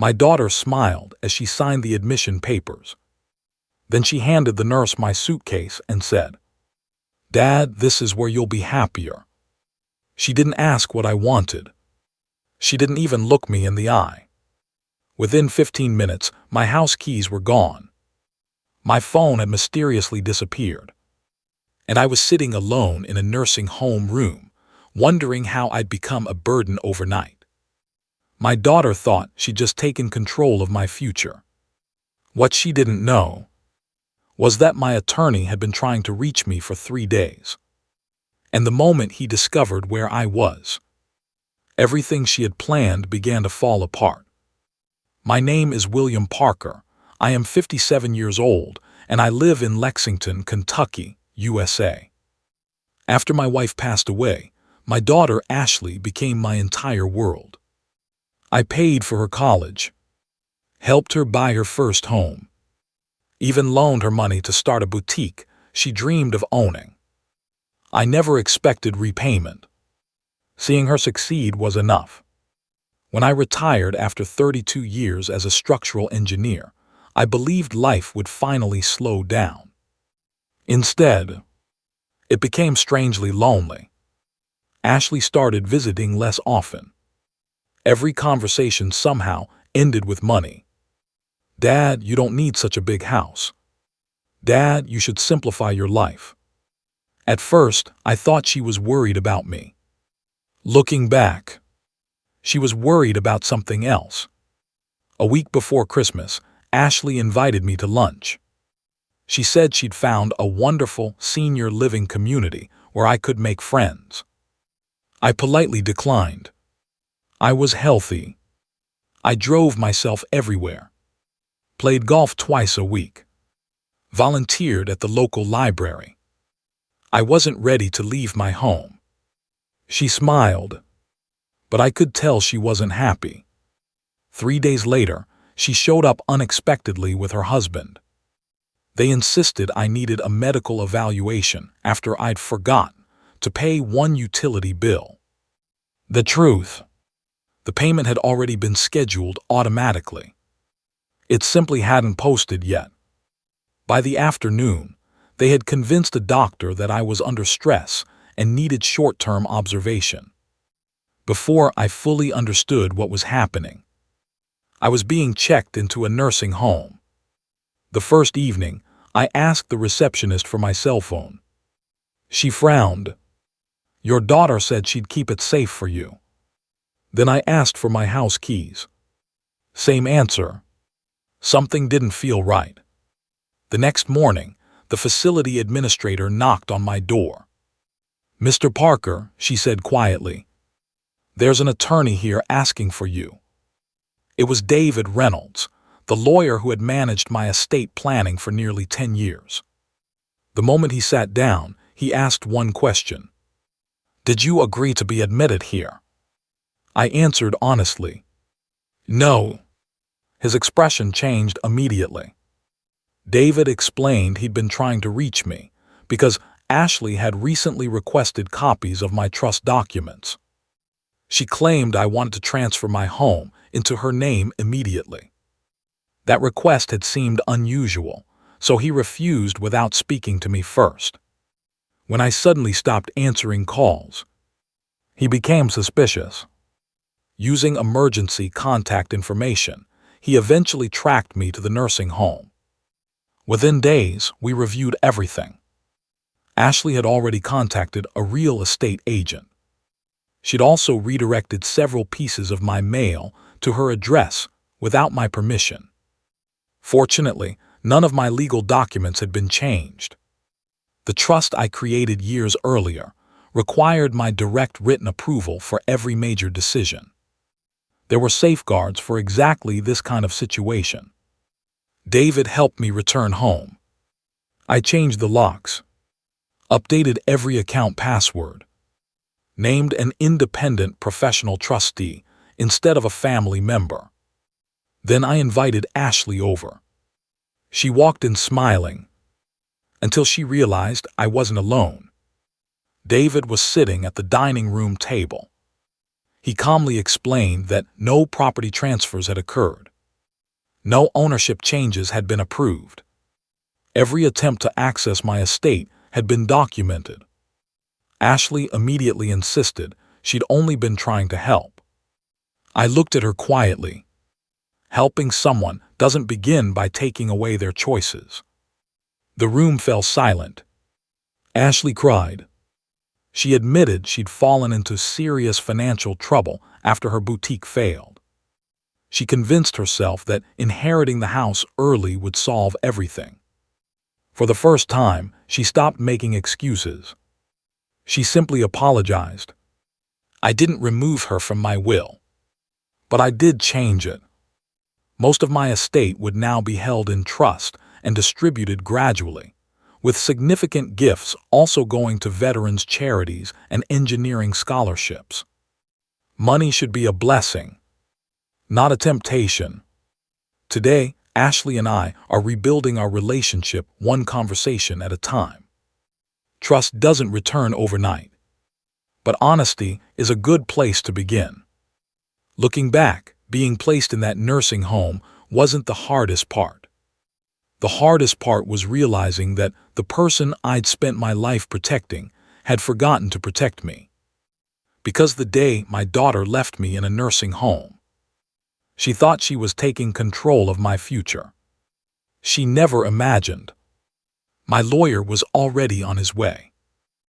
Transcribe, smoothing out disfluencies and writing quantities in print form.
My daughter smiled as she signed the admission papers. Then she handed the nurse my suitcase and said, "Dad, this is where you'll be happier." She didn't ask what I wanted. She didn't even look me in the eye. Within 15 minutes, my house keys were gone. My phone had mysteriously disappeared. And I was sitting alone in a nursing home room, wondering how I'd become a burden overnight. My daughter thought she'd just taken control of my future. What she didn't know was that my attorney had been trying to reach me for 3 days. And the moment he discovered where I was, everything she had planned began to fall apart. My name is William Parker. I am 57 years old, and I live in Lexington, Kentucky, USA. After my wife passed away, my daughter Ashley became my entire world. I paid for her college, helped her buy her first home, even loaned her money to start a boutique she dreamed of owning. I never expected repayment. Seeing her succeed was enough. When I retired after 32 years as a structural engineer, I believed life would finally slow down. Instead, it became strangely lonely. Ashley started visiting less often. Every conversation somehow ended with money. "Dad, you don't need such a big house. Dad, you should simplify your life." At first, I thought she was worried about me. Looking back, she was worried about something else. A week before Christmas, Ashley invited me to lunch. She said she'd found a wonderful senior living community where I could make friends. I politely declined. I was healthy. I drove myself everywhere, played golf twice a week, volunteered at the local library. I wasn't ready to leave my home. She smiled, but I could tell she wasn't happy. 3 days later, she showed up unexpectedly with her husband. They insisted I needed a medical evaluation after I'd forgotten to pay one utility bill. The truth, the payment had already been scheduled automatically. It simply hadn't posted yet. By the afternoon, they had convinced a doctor that I was under stress and needed short-term observation. Before I fully understood what was happening, I was being checked into a nursing home. The first evening, I asked the receptionist for my cell phone. She frowned. "Your daughter said she'd keep it safe for you." Then I asked for my house keys. Same answer. Something didn't feel right. The next morning, the facility administrator knocked on my door. "Mr. Parker," she said quietly, "there's an attorney here asking for you." It was David Reynolds, the lawyer who had managed my estate planning for nearly 10 years. The moment he sat down, he asked one question. "Did you agree to be admitted here?" I answered honestly, "No." His expression changed immediately. David explained he'd been trying to reach me because Ashley had recently requested copies of my trust documents. She claimed I wanted to transfer my home into her name immediately. That request had seemed unusual, so he refused without speaking to me first. When I suddenly stopped answering calls, he became suspicious. Using emergency contact information, he eventually tracked me to the nursing home. Within days, we reviewed everything. Ashley had already contacted a real estate agent. She'd also redirected several pieces of my mail to her address without my permission. Fortunately, none of my legal documents had been changed. The trust I created years earlier required my direct written approval for every major decision. There were safeguards for exactly this kind of situation. David helped me return home. I changed the locks, updated every account password, named an independent professional trustee instead of a family member. Then I invited Ashley over. She walked in smiling, until she realized I wasn't alone. David was sitting at the dining room table. He calmly explained that no property transfers had occurred. No ownership changes had been approved. Every attempt to access my estate had been documented. Ashley immediately insisted she'd only been trying to help. I looked at her quietly. Helping someone doesn't begin by taking away their choices. The room fell silent. Ashley cried. She admitted she'd fallen into serious financial trouble after her boutique failed. She convinced herself that inheriting the house early would solve everything. For the first time, she stopped making excuses. She simply apologized. I didn't remove her from my will, but I did change it. Most of my estate would now be held in trust and distributed gradually, with significant gifts also going to veterans' charities and engineering scholarships. Money should be a blessing, not a temptation. Today, Ashley and I are rebuilding our relationship one conversation at a time. Trust doesn't return overnight, but honesty is a good place to begin. Looking back, being placed in that nursing home wasn't the hardest part. The hardest part was realizing that the person I'd spent my life protecting had forgotten to protect me. Because the day my daughter left me in a nursing home, she thought she was taking control of my future. She never imagined my lawyer was already on his way.